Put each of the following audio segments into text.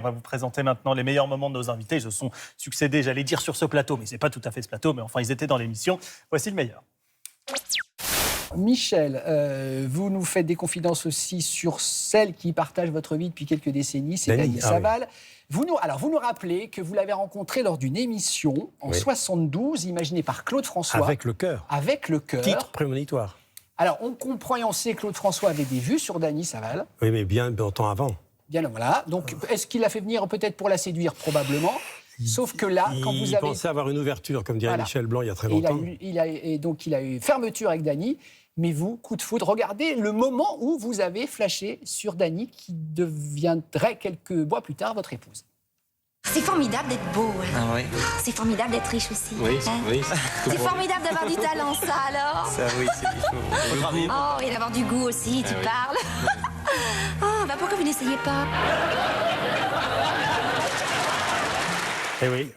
On va vous présenter maintenant les meilleurs moments de nos invités. Ils se sont succédés, j'allais dire, sur ce plateau, mais ce n'est pas tout à fait ce plateau, mais enfin, ils étaient dans l'émission. Voici le meilleur. Michel, vous nous faites des confidences aussi sur celle qui partage votre vie depuis quelques décennies, c'est Dany Saval. Oui. Vous nous rappelez que vous l'avez rencontrée lors d'une émission en 72, imaginée par Claude François. Avec le cœur. Avec le cœur. Titre prémonitoire. Alors, on comprend et on sait que Claude François avait des vues sur Dany Saval. Oui, mais bien longtemps avant. Bien, voilà. Donc, est-ce qu'il l'a fait venir peut-être pour la séduire? Probablement. Sauf que là, quand vous avez... Il pensait avoir une ouverture, comme dirait Michel Blanc il y a très longtemps. Donc, il a eu fermeture avec Dany. Mais vous, coup de foudre, regardez le moment où vous avez flashé sur Dany, qui deviendrait quelques mois plus tard votre épouse. C'est formidable d'être beau. Hein. Ah oui. C'est formidable d'être riche aussi. Oui, hein. oui. C'est formidable d'avoir du talent, ça alors. Ça, oui, c'est il faut. Oh, et d'avoir du goût aussi, tu parles. Oh, bah pourquoi vous n'essayez pas? Eh oui.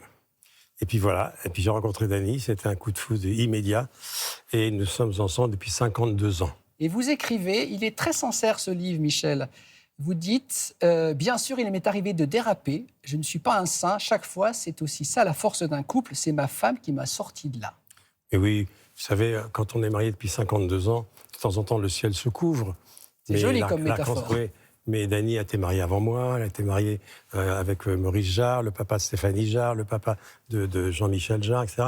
Et puis voilà. Et puis j'ai rencontré Dany. C'était un coup de foudre immédiat. Et nous sommes ensemble depuis 52 ans. Et vous écrivez, il est très sincère ce livre, Michel. Vous dites, bien sûr, il m'est arrivé de déraper. Je ne suis pas un saint. Chaque fois, c'est aussi ça la force d'un couple. C'est ma femme qui m'a sorti de là. Et oui, vous savez, quand on est marié depuis 52 ans, de temps en temps, le ciel se couvre. C'est joli comme métaphore. Oui. Mais Dany a été mariée avant moi, elle a été mariée avec Maurice Jarre, le papa de Stéphanie Jarre, le papa de Jean-Michel Jarre, etc.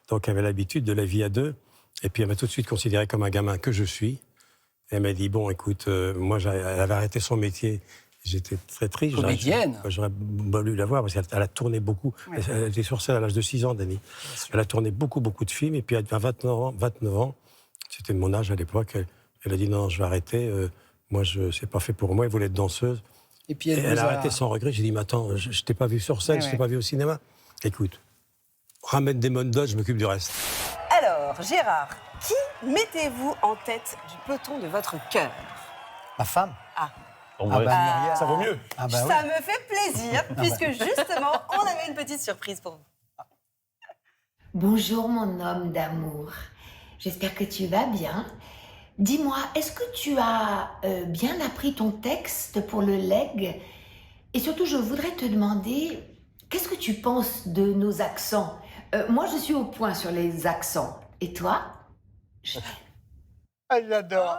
Donc elle avait l'habitude de la vie à deux. Et puis elle m'a tout de suite considéré comme un gamin que je suis. Et elle m'a dit, bon, écoute, moi, elle avait arrêté son métier. J'étais très triste. Comédienne. J'aurais voulu la voir parce qu'elle a tourné beaucoup. Oui. Elle était sur scène à l'âge de 6 ans, Dany. Elle a tourné beaucoup de films. Et puis à 29 ans, c'était mon âge à l'époque, elle a dit, non, je vais arrêter. Moi, c'est pas fait pour moi. Elle voulait être danseuse. Et puis elle a arrêté sans regret. J'ai dit, mais attends, je t'ai pas vu sur scène, je t'ai pas vu au cinéma. Écoute, ramène des mondes, je m'occupe du reste. Alors, Gérard, qui mettez-vous en tête du peloton de votre cœur? Ma femme. Ah. Ça vaut mieux. Ça me fait plaisir, puisque justement, on avait une petite surprise pour vous. Bonjour mon homme d'amour. J'espère que tu vas bien. Dis-moi, est-ce que tu as bien appris ton texte pour le leg? Et surtout, je voudrais te demander, qu'est-ce que tu penses de nos accents? Moi, je suis au point sur les accents. Et toi? J'adore.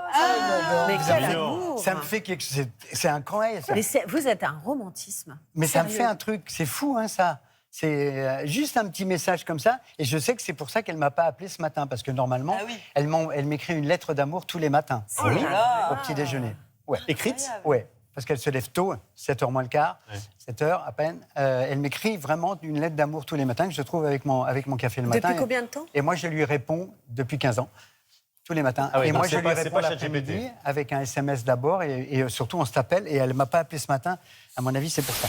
Mais quel amour! Ça me fait quelque chose. C'est incroyable. Ça. Mais vous êtes un romantisme. Mais ça me fait un truc. C'est fou, hein, ça. C'est juste un petit message comme ça. Et je sais que c'est pour ça qu'elle ne m'a pas appelé ce matin. Parce que normalement, elle m'écrit une lettre d'amour tous les matins. Oui. Au petit déjeuner. Ouais. Écrite? Ouais. Parce qu'elle se lève tôt, 7h moins le quart, 7h à peine. Elle m'écrit vraiment une lettre d'amour tous les matins que je trouve avec mon café le matin. Depuis combien de temps? Et moi, je lui réponds depuis 15 ans. Tous les matins. Ah oui, et moi, je lui c'est réponds pas l'après-midi avec un SMS d'abord. Et surtout, on se t'appelle. Et elle ne m'a pas appelé ce matin. À mon avis, c'est pour ça.